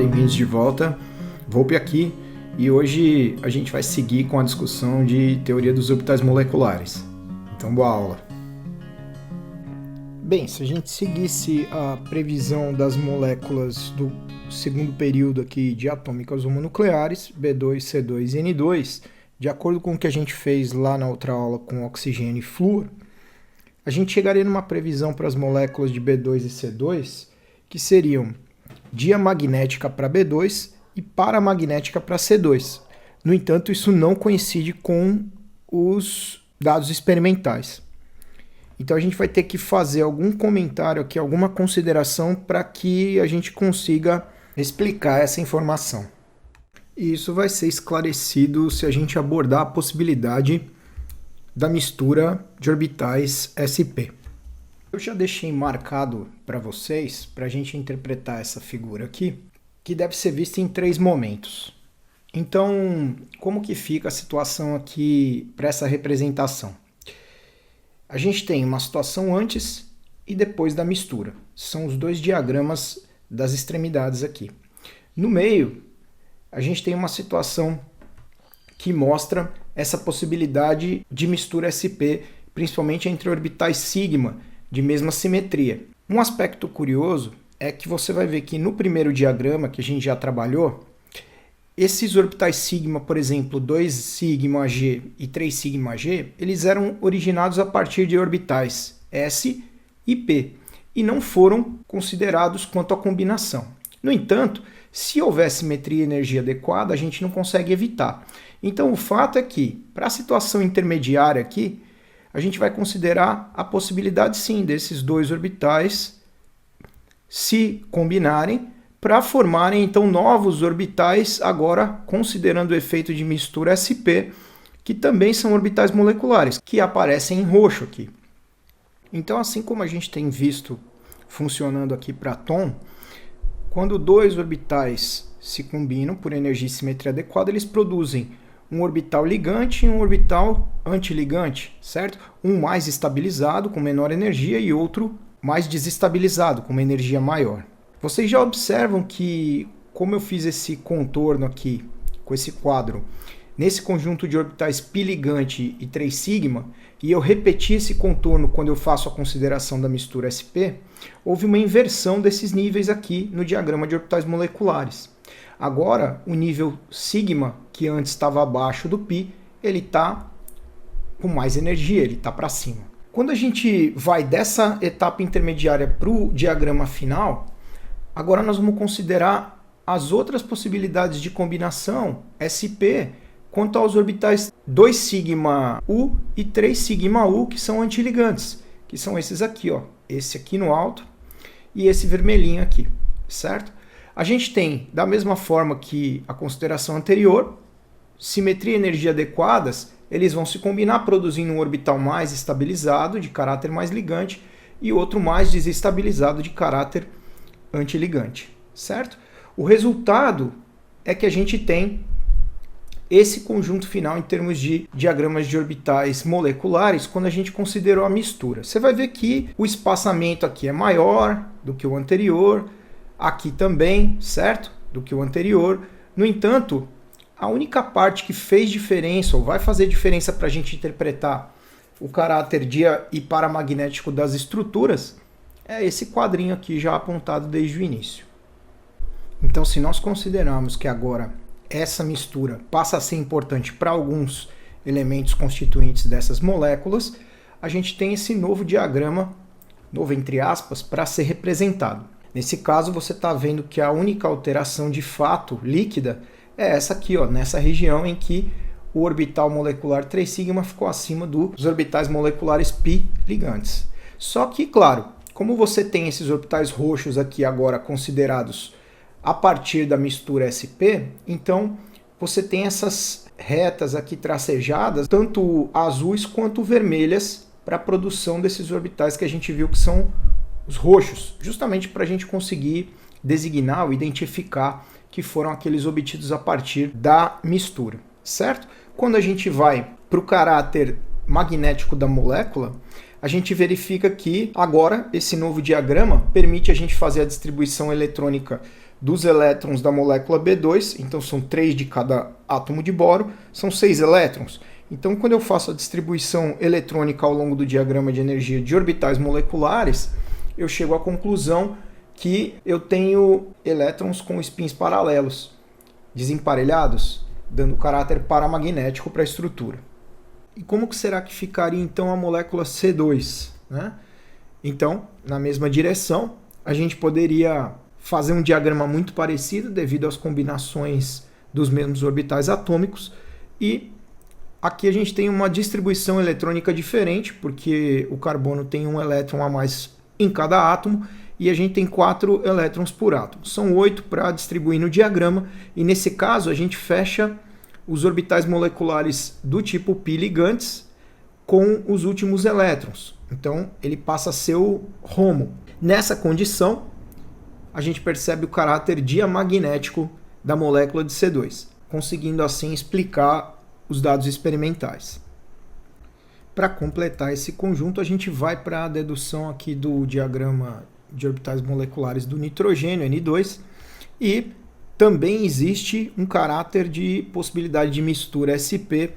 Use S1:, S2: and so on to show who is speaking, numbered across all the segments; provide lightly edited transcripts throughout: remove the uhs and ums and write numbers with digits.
S1: bem-vindos de volta. Volpe aqui e hoje a gente vai seguir com a discussão de teoria dos orbitais moleculares. Então, boa aula. Bem, se a gente seguisse a previsão das moléculas do segundo período aqui de atômicas homonucleares, B2, C2 e N2, de acordo com o que a gente fez lá na outra aula com oxigênio e flúor, a gente chegaria numa previsão para as moléculas de B2 e C2 que seriam diamagnética para B2 e paramagnética para C2. No entanto, isso não coincide com os dados experimentais. Então a gente vai ter que fazer algum comentário aqui, alguma consideração para que a gente consiga explicar essa informação. E isso vai ser esclarecido se a gente abordar a possibilidade da mistura de orbitais sp. Eu já deixei marcado para vocês, para a gente interpretar essa figura aqui, que deve ser vista em 3 momentos. Então, como que fica a situação aqui para essa representação? A gente tem uma situação antes e depois da mistura. São os 2 diagramas das extremidades aqui. No meio, a gente tem uma situação que mostra essa possibilidade de mistura sp, principalmente entre orbitais sigma, de mesma simetria. Um aspecto curioso é que você vai ver que no primeiro diagrama que a gente já trabalhou, esses orbitais sigma, por exemplo, 2 sigma G e 3 sigma G, eles eram originados a partir de orbitais S e P e não foram considerados quanto à combinação. No entanto, se houver simetria e energia adequada, a gente não consegue evitar. Então o fato é que, para a situação intermediária aqui, a gente vai considerar a possibilidade sim desses 2 orbitais se combinarem para formarem então novos orbitais, agora considerando o efeito de mistura sp, que também são orbitais moleculares, que aparecem em roxo aqui. Então, assim como a gente tem visto funcionando aqui para Thom, quando 2 orbitais se combinam por energia e simetria adequada, eles produzem um orbital ligante e um orbital antiligante, certo? Um mais estabilizado, com menor energia, e outro mais desestabilizado, com uma energia maior. Vocês já observam que, como eu fiz esse contorno aqui, com esse quadro, nesse conjunto de orbitais π ligante e 3 sigma, e eu repeti esse contorno quando eu faço a consideração da mistura sp, houve uma inversão desses níveis aqui no diagrama de orbitais moleculares. Agora, o nível sigma, que antes estava abaixo do π, ele está com mais energia, ele está para cima. Quando a gente vai dessa etapa intermediária para o diagrama final, agora nós vamos considerar as outras possibilidades de combinação sp quanto aos orbitais 2 sigma U e 3 sigma U, que são antiligantes, que são esses aqui, ó, esse aqui no alto e esse vermelhinho aqui, certo? A gente tem, da mesma forma que a consideração anterior, simetria e energia adequadas, eles vão se combinar produzindo um orbital mais estabilizado, de caráter mais ligante, e outro mais desestabilizado, de caráter antiligante, certo? O resultado é que a gente tem esse conjunto final em termos de diagramas de orbitais moleculares quando a gente considerou a mistura. Você vai ver que o espaçamento aqui é maior do que o anterior, aqui também, certo? Do que o anterior. No entanto, a única parte que fez diferença, ou vai fazer diferença para a gente interpretar o caráter dia e paramagnético das estruturas, é esse quadrinho aqui já apontado desde o início. Então, se nós considerarmos que agora essa mistura passa a ser importante para alguns elementos constituintes dessas moléculas, a gente tem esse novo diagrama, novo entre aspas, para ser representado. Nesse caso, você está vendo que a única alteração de fato líquida é essa aqui, ó, nessa região em que o orbital molecular 3 sigma ficou acima dos orbitais moleculares π ligantes. Só que, claro, como você tem esses orbitais roxos aqui agora considerados a partir da mistura sp, então você tem essas retas aqui tracejadas, tanto azuis quanto vermelhas, para a produção desses orbitais que a gente viu que são os roxos, justamente para a gente conseguir designar ou identificar que foram aqueles obtidos a partir da mistura, certo? Quando a gente vai para o caráter magnético da molécula, a gente verifica que agora esse novo diagrama permite a gente fazer a distribuição eletrônica dos elétrons da molécula B2, então são 3 de cada átomo de boro, são 6 elétrons. Então, quando eu faço a distribuição eletrônica ao longo do diagrama de energia de orbitais moleculares, eu chego à conclusão que eu tenho elétrons com spins paralelos, desemparelhados, dando caráter paramagnético para a estrutura. E como que será que ficaria então a molécula C2, né? Então, na mesma direção, a gente poderia fazer um diagrama muito parecido devido às combinações dos mesmos orbitais atômicos, e aqui a gente tem uma distribuição eletrônica diferente, porque o carbono tem um elétron a mais em cada átomo, e a gente tem 4 elétrons por átomo. São 8 para distribuir no diagrama, e nesse caso a gente fecha os orbitais moleculares do tipo π ligantes com os últimos elétrons. Então ele passa a ser o HOMO. Nessa condição, a gente percebe o caráter diamagnético da molécula de C2, conseguindo assim explicar os dados experimentais. Para completar esse conjunto, a gente vai para a dedução aqui do diagrama de orbitais moleculares do nitrogênio, N2, e também existe um caráter de possibilidade de mistura SP,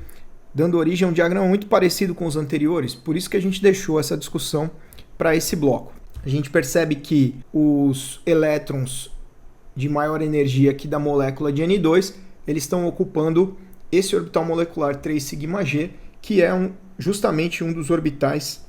S1: dando origem a um diagrama muito parecido com os anteriores, por isso que a gente deixou essa discussão para esse bloco. A gente percebe que os elétrons de maior energia aqui da molécula de N2, eles estão ocupando esse orbital molecular 3σg, que é justamente um dos orbitais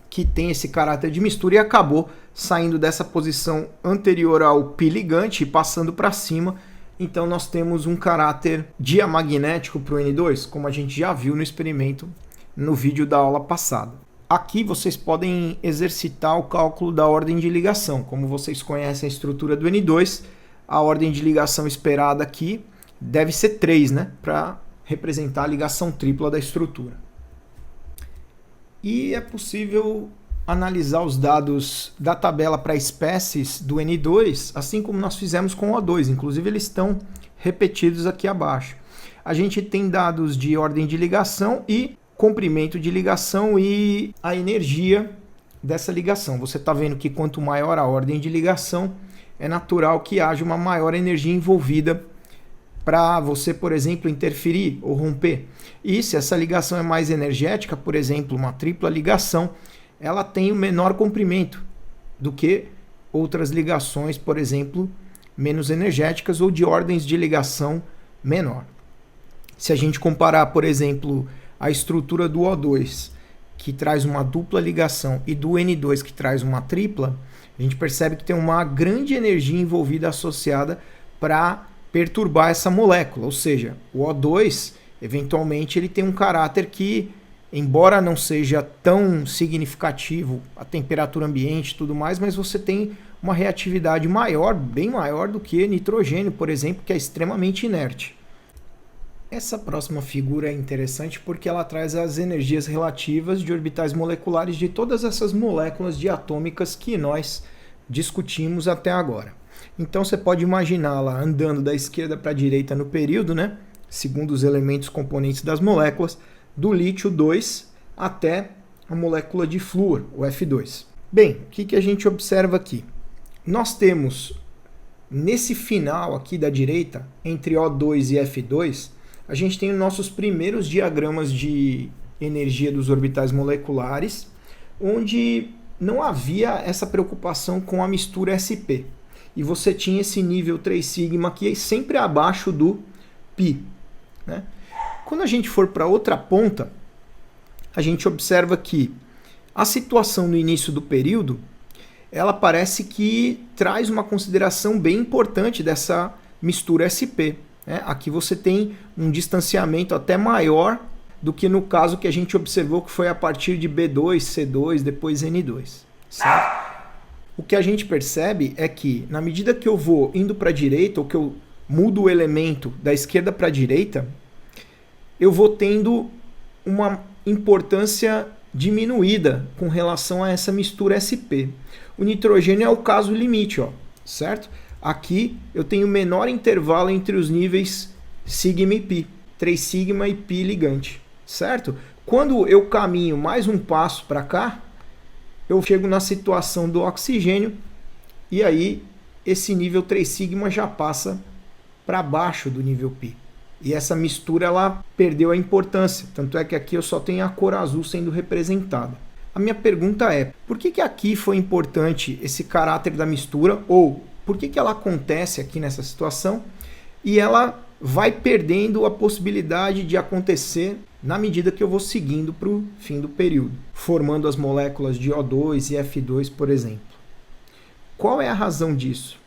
S1: que tem esse caráter de mistura e acabou saindo dessa posição anterior ao π ligante e passando para cima. Então nós temos um caráter diamagnético para o N2, como a gente já viu no experimento no vídeo da aula passada. Aqui vocês podem exercitar o cálculo da ordem de ligação. Como vocês conhecem a estrutura do N2, a ordem de ligação esperada aqui deve ser 3, né? Para representar a ligação tripla da estrutura. E é possível analisar os dados da tabela para espécies do N2, assim como nós fizemos com o O2. Inclusive eles estão repetidos aqui abaixo. A gente tem dados de ordem de ligação e comprimento de ligação e a energia dessa ligação. Você está vendo que quanto maior a ordem de ligação, é natural que haja uma maior energia envolvida para você, por exemplo, interferir ou romper. E se essa ligação é mais energética, por exemplo, uma tripla ligação, ela tem um menor comprimento do que outras ligações, por exemplo, menos energéticas ou de ordens de ligação menor. Se a gente comparar, por exemplo, a estrutura do O2, que traz uma dupla ligação, e do N2, que traz uma tripla, a gente percebe que tem uma grande energia envolvida associada para perturbar essa molécula. Ou seja, o O2, eventualmente, ele tem um caráter que, embora não seja tão significativo a temperatura ambiente e tudo mais, mas você tem uma reatividade maior, bem maior do que nitrogênio, por exemplo, que é extremamente inerte. Essa próxima figura é interessante porque ela traz as energias relativas de orbitais moleculares de todas essas moléculas diatômicas que nós discutimos até agora. Então você pode imaginá-la andando da esquerda para a direita no período, né? Segundo os elementos componentes das moléculas, do lítio 2 até a molécula de flúor, o F2. Bem, o que a gente observa aqui? Nós temos, nesse final aqui da direita, entre O2 e F2, a gente tem os nossos primeiros diagramas de energia dos orbitais moleculares, onde não havia essa preocupação com a mistura SP. E você tinha esse nível 3σ aqui sempre abaixo do π, né? Quando a gente for para outra ponta, a gente observa que a situação no início do período, ela parece que traz uma consideração bem importante dessa mistura SP. Aqui você tem um distanciamento até maior do que no caso que a gente observou, que foi a partir de B2, C2, depois N2. Certo? O que a gente percebe é que, na medida que eu vou indo para a direita, ou que eu mudo o elemento da esquerda para a direita, eu vou tendo uma importância diminuída com relação a essa mistura SP. O nitrogênio é o caso limite, ó, certo? Aqui eu tenho menor intervalo entre os níveis sigma e π, 3σ e π ligante, certo? Quando eu caminho mais um passo para cá, eu chego na situação do oxigênio e aí esse nível 3 sigma já passa para baixo do nível π. E essa mistura ela perdeu a importância, tanto é que aqui eu só tenho a cor azul sendo representada. A minha pergunta é, por que aqui foi importante esse caráter da mistura, ou por que ela acontece aqui nessa situação e ela vai perdendo a possibilidade de acontecer na medida que eu vou seguindo para o fim do período, formando as moléculas de O2 e F2, por exemplo. Qual é a razão disso?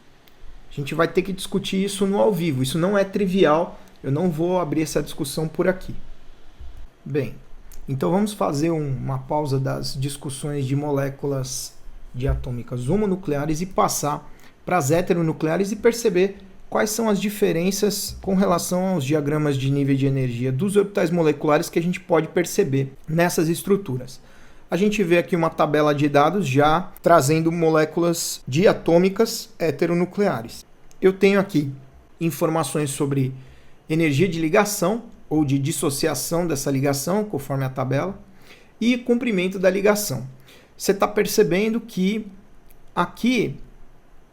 S1: A gente vai ter que discutir isso no ao vivo, isso não é trivial, eu não vou abrir essa discussão por aqui. Bem, então vamos fazer uma pausa das discussões de moléculas diatômicas homonucleares e passar para as heteronucleares e perceber quais são as diferenças com relação aos diagramas de nível de energia dos orbitais moleculares que a gente pode perceber nessas estruturas. A gente vê aqui uma tabela de dados já trazendo moléculas diatômicas heteronucleares. Eu tenho aqui informações sobre energia de ligação ou de dissociação dessa ligação, conforme a tabela, e comprimento da ligação. Você está percebendo que aqui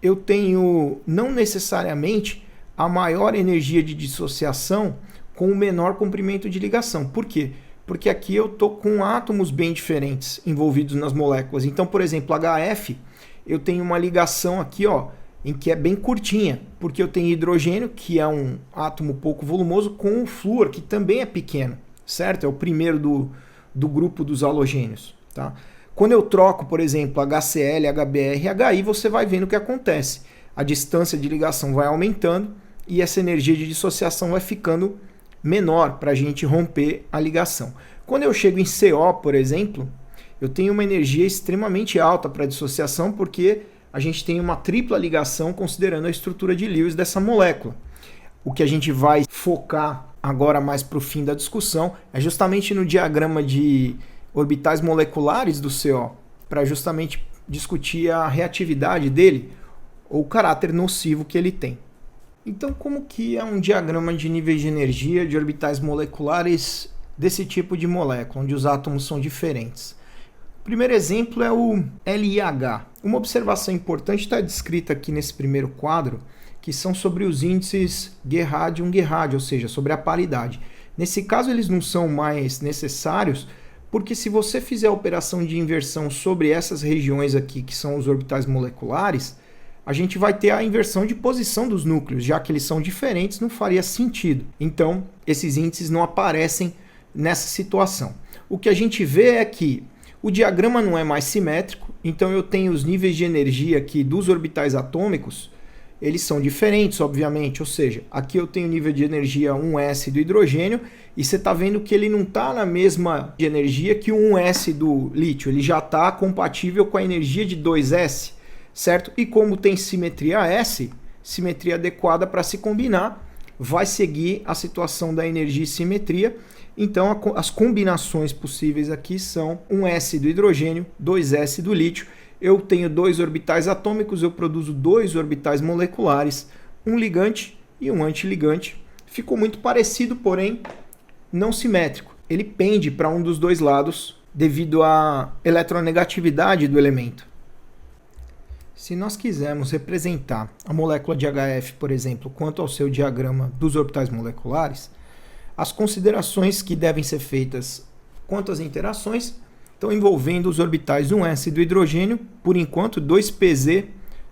S1: eu tenho não necessariamente a maior energia de dissociação com o menor comprimento de ligação. Por quê? Porque aqui eu estou com átomos bem diferentes envolvidos nas moléculas. Então, por exemplo, HF, eu tenho uma ligação aqui, ó, em que é bem curtinha, porque eu tenho hidrogênio, que é um átomo pouco volumoso, com o flúor, que também é pequeno, certo? É o primeiro do grupo dos halogênios, tá? Quando eu troco, por exemplo, HCl, HBr, HI, você vai vendo o que acontece. A distância de ligação vai aumentando e essa energia de dissociação vai ficando menor para a gente romper a ligação. Quando eu chego em CO, por exemplo, eu tenho uma energia extremamente alta para dissociação porque a gente tem uma tripla ligação considerando a estrutura de Lewis dessa molécula. O que a gente vai focar agora mais para o fim da discussão é justamente no diagrama de orbitais moleculares do CO, para justamente discutir a reatividade dele ou o caráter nocivo que ele tem. Então, como que é um diagrama de níveis de energia de orbitais moleculares desse tipo de molécula, onde os átomos são diferentes? O primeiro exemplo é o LIH. Uma observação importante está descrita aqui nesse primeiro quadro, que são sobre os índices Gerhard e Gerhard, ou seja, sobre a paridade. Nesse caso, eles não são mais necessários, porque se você fizer a operação de inversão sobre essas regiões aqui, que são os orbitais moleculares, a gente vai ter a inversão de posição dos núcleos, já que eles são diferentes, não faria sentido. Então, esses índices não aparecem nessa situação. O que a gente vê é que o diagrama não é mais simétrico, então eu tenho os níveis de energia aqui dos orbitais atômicos, eles são diferentes, obviamente, ou seja, aqui eu tenho nível de energia 1s do hidrogênio e você está vendo que ele não está na mesma de energia que o 1s do lítio, ele já está compatível com a energia de 2s, certo? E como tem simetria S, simetria adequada para se combinar, vai seguir a situação da energia e simetria. Então as combinações possíveis aqui são 1s do hidrogênio, 2s do lítio. Eu tenho dois orbitais atômicos, eu produzo dois orbitais moleculares, um ligante e um antiligante. Ficou muito parecido, porém não simétrico. Ele pende para um dos dois lados devido à eletronegatividade do elemento. Se nós quisermos representar a molécula de HF, por exemplo, quanto ao seu diagrama dos orbitais moleculares, as considerações que devem ser feitas quanto às interações estão envolvendo os orbitais 1s do hidrogênio, por enquanto 2pz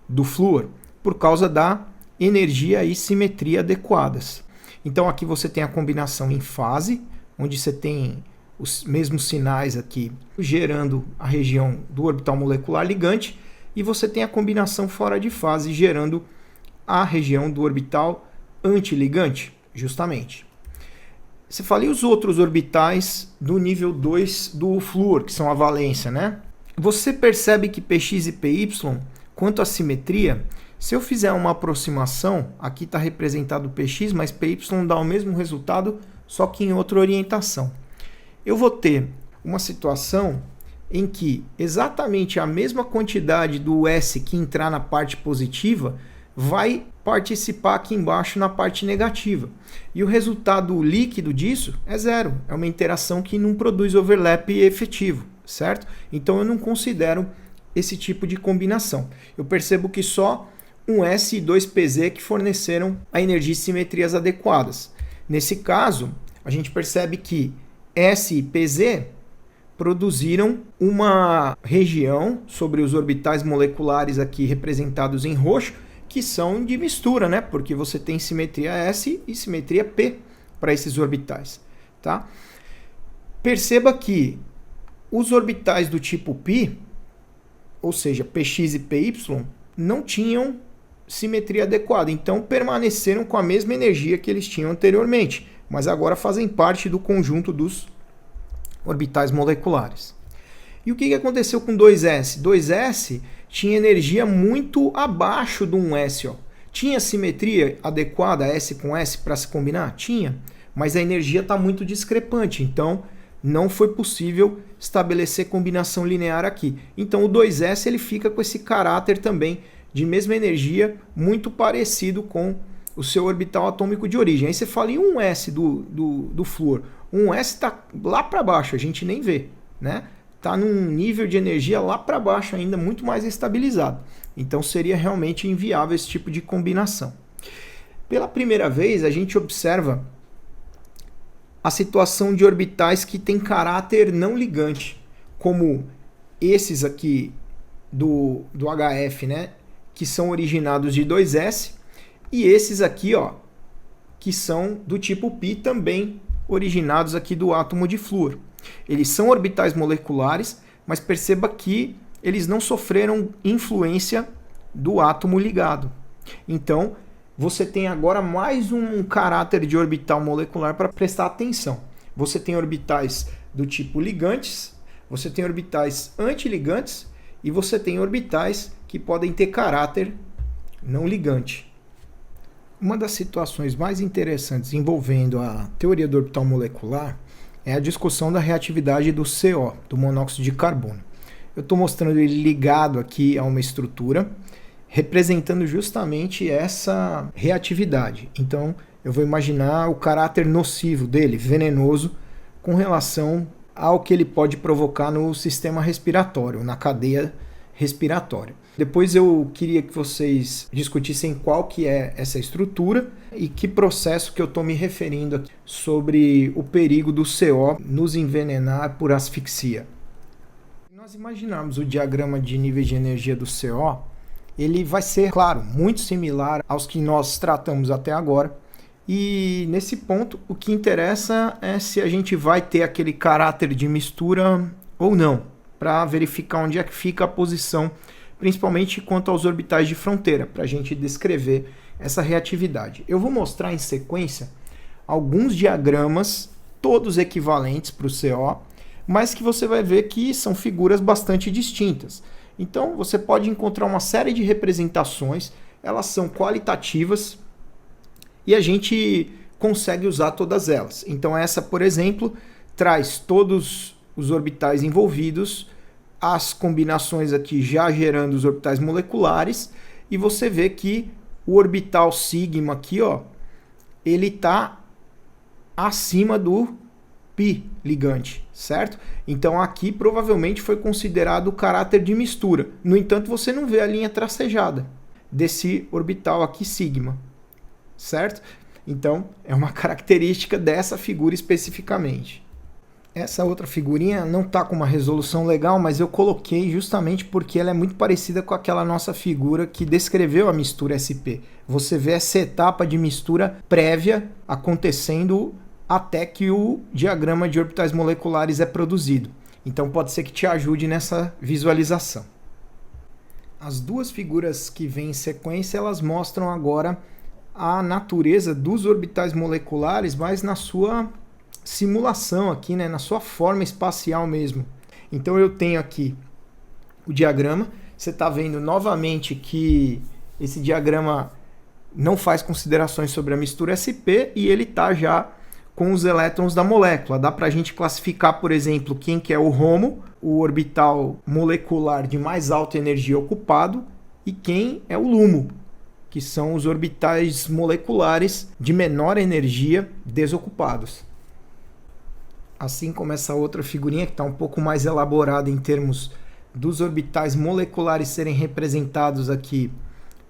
S1: do flúor, por causa da energia e simetria adequadas. Então aqui você tem a combinação em fase, onde você tem os mesmos sinais aqui gerando a região do orbital molecular ligante, e você tem a combinação fora de fase gerando a região do orbital antiligante, justamente. Você fala, e os outros orbitais do nível 2 do flúor, que são a valência, né? Você percebe que Px e Py, quanto à simetria, se eu fizer uma aproximação, aqui está representado Px, mas Py dá o mesmo resultado, só que em outra orientação. Eu vou ter uma situação em que exatamente a mesma quantidade do S que entrar na parte positiva vai participar aqui embaixo na parte negativa. E o resultado líquido disso é zero. É uma interação que não produz overlap efetivo, certo? Então eu não considero esse tipo de combinação. Eu percebo que só um S e dois PZ que forneceram a energia e simetrias adequadas. Nesse caso, a gente percebe que S e PZ produziram uma região sobre os orbitais moleculares aqui representados em roxo, que são de mistura, né? Porque você tem simetria S e simetria P para esses orbitais, tá? Perceba que os orbitais do tipo π, ou seja, Px e Py, não tinham simetria adequada, então permaneceram com a mesma energia que eles tinham anteriormente, mas agora fazem parte do conjunto dos orbitais moleculares. E o que aconteceu com 2s? 2s tinha energia muito abaixo do 1s. Ó. Tinha simetria adequada S com S para se combinar? Tinha, mas a energia está muito discrepante, então não foi possível estabelecer combinação linear aqui. Então o 2s ele fica com esse caráter também de mesma energia, muito parecido com o seu orbital atômico de origem. Aí você fala, e um S do flúor? Um S está lá para baixo, a gente nem vê, né? Está num nível de energia lá para baixo ainda, muito mais estabilizado. Então seria realmente inviável esse tipo de combinação. Pela primeira vez, a gente observa a situação de orbitais que têm caráter não ligante, como esses aqui do HF, né? Que são originados de 2s, e esses aqui, ó, que são do tipo π, também originados aqui do átomo de flúor. Eles são orbitais moleculares, mas perceba que eles não sofreram influência do átomo ligado. Então, você tem agora mais um caráter de orbital molecular para prestar atenção. Você tem orbitais do tipo ligantes, você tem orbitais antiligantes e você tem orbitais que podem ter caráter não ligante. Uma das situações mais interessantes envolvendo a teoria do orbital molecular é a discussão da reatividade do CO, do monóxido de carbono. Eu estou mostrando ele ligado aqui a uma estrutura, representando justamente essa reatividade. Então, eu vou imaginar o caráter nocivo dele, venenoso, com relação ao que ele pode provocar no sistema respiratório, na cadeia respiratória. Depois eu queria que vocês discutissem qual que é essa estrutura e que processo que eu estou me referindo aqui sobre o perigo do CO nos envenenar por asfixia. Se nós imaginarmos o diagrama de níveis de energia do CO, ele vai ser, claro, muito similar aos que nós tratamos até agora. E nesse ponto, o que interessa é se a gente vai ter aquele caráter de mistura ou não, para verificar onde é que fica a posição, principalmente quanto aos orbitais de fronteira, para a gente descrever essa reatividade. Eu vou mostrar em sequência alguns diagramas, todos equivalentes para o CO, mas que você vai ver que são figuras bastante distintas. Então, você pode encontrar uma série de representações, elas são qualitativas e a gente consegue usar todas elas. Então, essa, por exemplo, traz todos os orbitais envolvidos, as combinações aqui já gerando os orbitais moleculares, e você vê que o orbital sigma aqui, ó, ele está acima do π ligante, certo? Então aqui provavelmente foi considerado o caráter de mistura. No entanto, você não vê a linha tracejada desse orbital aqui sigma, certo? Então é uma característica dessa figura especificamente. Essa outra figurinha não está com uma resolução legal, mas eu coloquei justamente porque ela é muito parecida com aquela nossa figura que descreveu a mistura SP. Você vê essa etapa de mistura prévia acontecendo até que o diagrama de orbitais moleculares é produzido. Então pode ser que te ajude nessa visualização. As duas figuras que vêm em sequência, elas mostram agora a natureza dos orbitais moleculares, mas na sua simulação aqui, né, na sua forma espacial mesmo. Então eu tenho aqui o diagrama, você está vendo novamente que esse diagrama não faz considerações sobre a mistura SP e ele está já com os elétrons da molécula. Dá para a gente classificar, por exemplo, quem que é o HOMO, o orbital molecular de mais alta energia ocupado, e quem é o LUMO, que são os orbitais moleculares de menor energia desocupados. Assim como essa outra figurinha, que está um pouco mais elaborada em termos dos orbitais moleculares serem representados aqui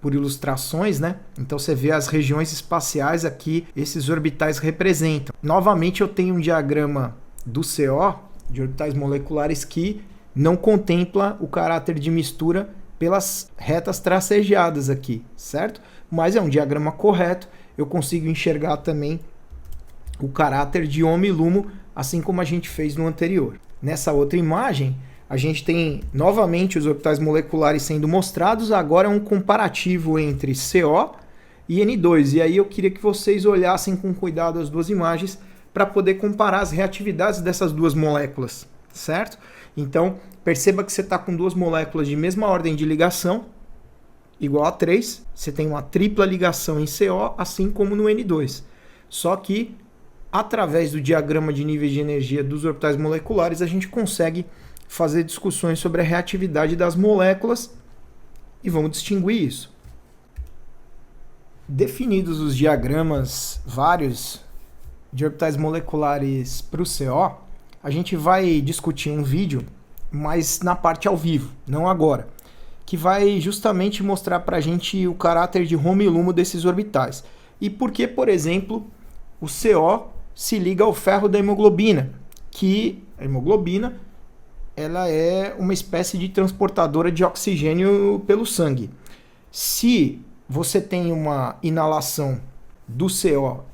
S1: por ilustrações, né? Então você vê as regiões espaciais aqui, esses orbitais representam. Novamente eu tenho um diagrama do CO, de orbitais moleculares, que não contempla o caráter de mistura pelas retas tracejadas aqui, certo? Mas é um diagrama correto, eu consigo enxergar também o caráter de Ômega e Lumo, assim como a gente fez no anterior. Nessa outra imagem, a gente tem novamente os orbitais moleculares sendo mostrados, agora é um comparativo entre CO e N2. E aí eu queria que vocês olhassem com cuidado as duas imagens para poder comparar as reatividades dessas duas moléculas, certo? Então, perceba que você está com duas moléculas de mesma ordem de ligação, igual a 3. Você tem uma tripla ligação em CO, assim como no N2. Só que, através do diagrama de níveis de energia dos orbitais moleculares, a gente consegue fazer discussões sobre a reatividade das moléculas e vamos distinguir isso. Definidos os diagramas vários de orbitais moleculares para o CO, a gente vai discutir um vídeo, mas na parte ao vivo, não agora, que vai justamente mostrar para a gente o caráter de Ômega e Lumo desses orbitais. E por que, por exemplo, o CO se liga ao ferro da hemoglobina, que a hemoglobina ela é uma espécie de transportadora de oxigênio pelo sangue. Se você tem uma inalação do CO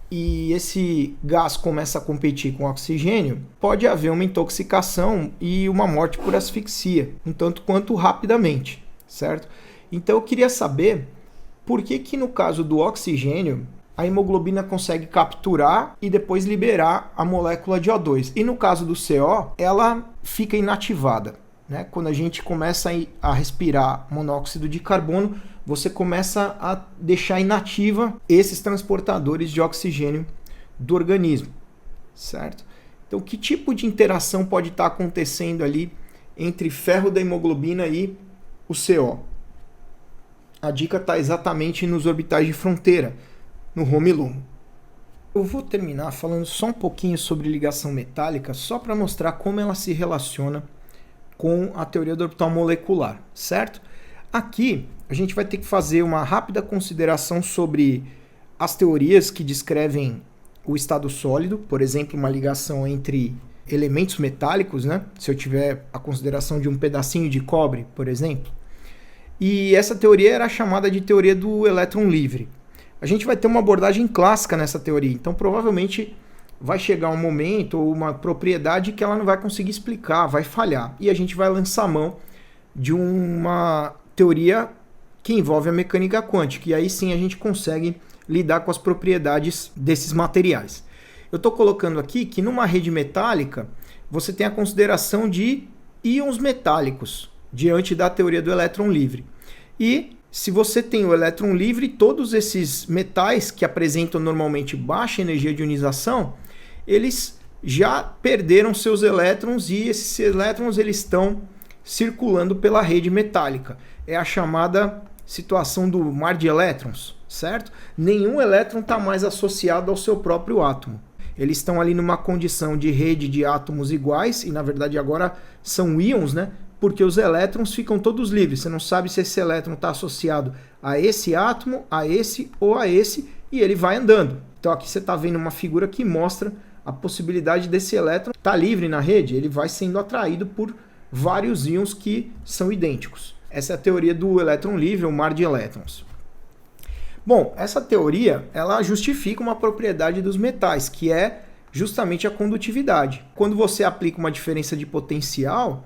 S1: e esse gás começa a competir com o oxigênio, pode haver uma intoxicação e uma morte por asfixia, um tanto quanto rapidamente, certo? Então eu queria saber por que no caso do oxigênio a hemoglobina consegue capturar e depois liberar a molécula de O2. E no caso do CO, ela fica inativada, né? Quando a gente começa a respirar monóxido de carbono, você começa a deixar inativa esses transportadores de oxigênio do organismo, certo? Então, que tipo de interação pode estar acontecendo ali entre ferro da hemoglobina e o CO? A dica está exatamente nos orbitais de fronteira, no Ômega e Lumo. Eu vou terminar falando só um pouquinho sobre ligação metálica, só para mostrar como ela se relaciona com a teoria do orbital molecular, certo? Aqui a gente vai ter que fazer uma rápida consideração sobre as teorias que descrevem o estado sólido, por exemplo, uma ligação entre elementos metálicos, né? Se eu tiver a consideração de um pedacinho de cobre, por exemplo. E essa teoria era chamada de teoria do elétron livre. A gente vai ter uma abordagem clássica nessa teoria, então provavelmente vai chegar um momento ou uma propriedade que ela não vai conseguir explicar, vai falhar. E a gente vai lançar mão de uma teoria que envolve a mecânica quântica, e aí sim a gente consegue lidar com as propriedades desses materiais. Eu estou colocando aqui que numa rede metálica você tem a consideração de íons metálicos, diante da teoria do elétron livre. E se você tem o elétron livre, todos esses metais que apresentam normalmente baixa energia de ionização, eles já perderam seus elétrons e esses elétrons eles estão circulando pela rede metálica. É a chamada situação do mar de elétrons, certo? Nenhum elétron está mais associado ao seu próprio átomo. Eles estão ali numa condição de rede de átomos iguais e na verdade agora são íons, né? Porque os elétrons ficam todos livres. Você não sabe se esse elétron está associado a esse átomo, a esse ou a esse, e ele vai andando. Então aqui você está vendo uma figura que mostra a possibilidade desse elétron estar livre na rede, ele vai sendo atraído por vários íons que são idênticos. Essa é a teoria do elétron livre, o mar de elétrons. Bom, essa teoria ela justifica uma propriedade dos metais, que é justamente a condutividade. Quando você aplica uma diferença de potencial,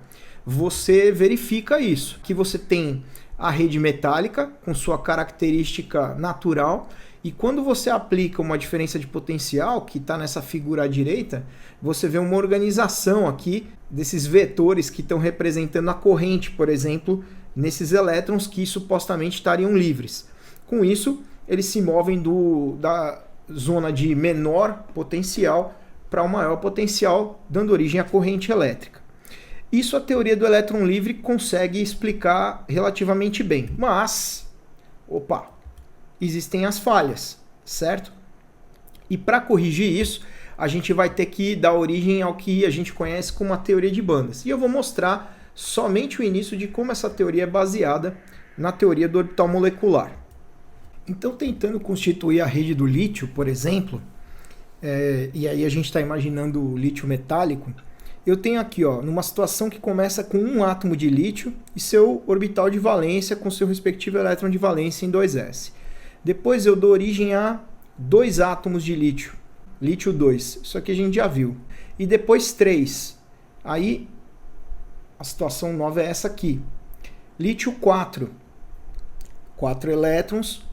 S1: você verifica isso, que você tem a rede metálica com sua característica natural, e quando você aplica uma diferença de potencial, que está nessa figura à direita, você vê uma organização aqui desses vetores que estão representando a corrente, por exemplo, nesses elétrons que supostamente estariam livres. Com isso, eles se movem da zona de menor potencial para o maior potencial, dando origem à corrente elétrica. Isso a teoria do elétron livre consegue explicar relativamente bem, mas, existem as falhas, certo? E para corrigir isso, a gente vai ter que dar origem ao que a gente conhece como a teoria de bandas. E eu vou mostrar somente o início de como essa teoria é baseada na teoria do orbital molecular. Então, tentando constituir a rede do lítio, por exemplo, e aí a gente está imaginando o lítio metálico, eu tenho aqui, numa situação que começa com um átomo de lítio e seu orbital de valência com seu respectivo elétron de valência em 2s. Depois eu dou origem a 2 átomos de lítio, lítio 2, isso aqui a gente já viu. E depois 3. Aí a situação nova é essa aqui. Lítio 4, 4 elétrons,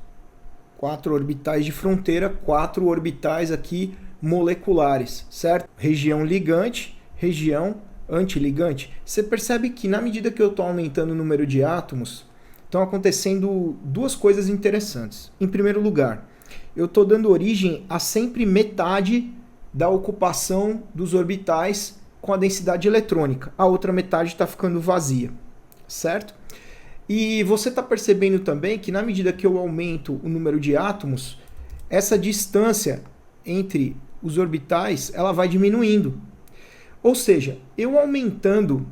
S1: 4 orbitais de fronteira, 4 orbitais aqui moleculares, certo? Região ligante, região antiligante. Você percebe que na medida que eu estou aumentando o número de átomos, estão acontecendo duas coisas interessantes. Em primeiro lugar, eu estou dando origem a sempre metade da ocupação dos orbitais com a densidade eletrônica. A outra metade está ficando vazia, certo? E você está percebendo também que na medida que eu aumento o número de átomos, essa distância entre os orbitais ela vai diminuindo. Ou seja, eu aumentando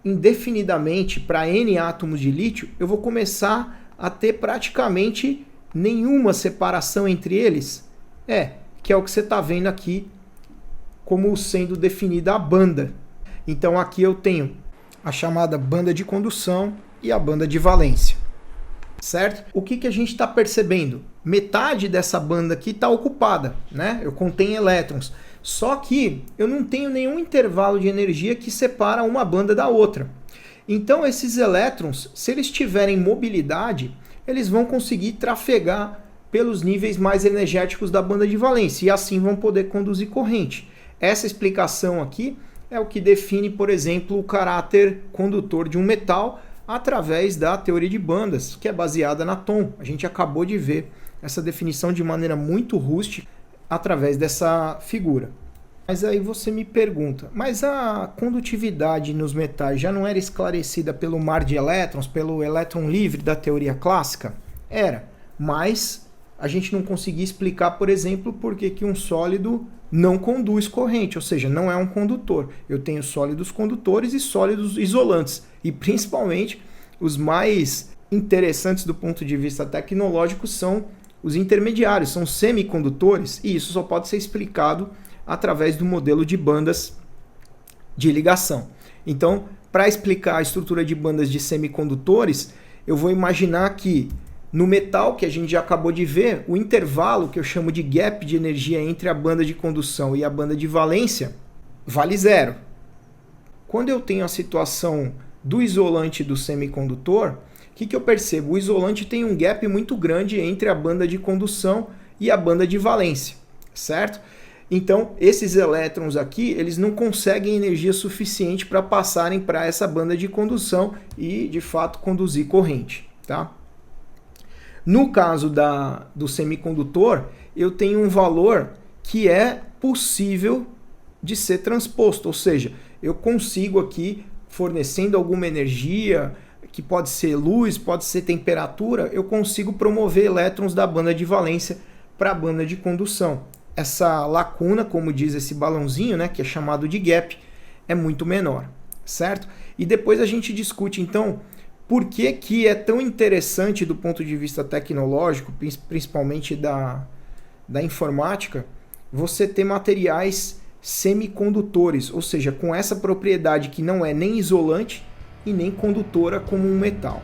S1: indefinidamente para N átomos de lítio, eu vou começar a ter praticamente nenhuma separação entre eles. Que é o que você está vendo aqui como sendo definida a banda. Então aqui eu tenho a chamada banda de condução e a banda de valência, certo? O que a gente está percebendo? Metade dessa banda aqui está ocupada, né? Eu contenho elétrons. Só que eu não tenho nenhum intervalo de energia que separa uma banda da outra. Então esses elétrons, se eles tiverem mobilidade, eles vão conseguir trafegar pelos níveis mais energéticos da banda de valência e assim vão poder conduzir corrente. Essa explicação aqui é o que define, por exemplo, o caráter condutor de um metal através da teoria de bandas, que é baseada na Thom. A gente acabou de ver essa definição de maneira muito rústica através dessa figura. Mas aí você me pergunta, mas a condutividade nos metais já não era esclarecida pelo mar de elétrons, pelo elétron livre da teoria clássica? Era, mas a gente não conseguia explicar, por exemplo, por que um sólido não conduz corrente, ou seja, não é um condutor. Eu tenho sólidos condutores e sólidos isolantes, e principalmente os mais interessantes do ponto de vista tecnológico são os intermediários, são semicondutores, e isso só pode ser explicado através do modelo de bandas de ligação. Então, para explicar a estrutura de bandas de semicondutores, eu vou imaginar que no metal, que a gente já acabou de ver, o intervalo que eu chamo de gap de energia entre a banda de condução e a banda de valência vale 0. Quando eu tenho a situação do isolante do semicondutor, o que eu percebo? O isolante tem um gap muito grande entre a banda de condução e a banda de valência, certo? Então, esses elétrons aqui, eles não conseguem energia suficiente para passarem para essa banda de condução e, de fato, conduzir corrente, tá? No caso do semicondutor, eu tenho um valor que é possível de ser transposto, ou seja, eu consigo aqui, fornecendo alguma energia, que pode ser luz, pode ser temperatura, eu consigo promover elétrons da banda de valência para a banda de condução. Essa lacuna, como diz esse balãozinho, né, que é chamado de gap, é muito menor, certo? E depois a gente discute, então, por que é tão interessante do ponto de vista tecnológico, principalmente da informática, você ter materiais semicondutores, ou seja, com essa propriedade que não é nem isolante e nem condutora como um metal.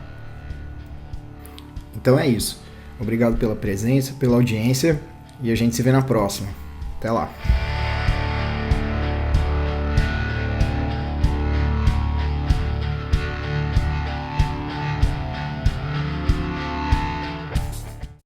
S1: Então é isso. Obrigado pela presença, pela audiência e a gente se vê na próxima. Até lá!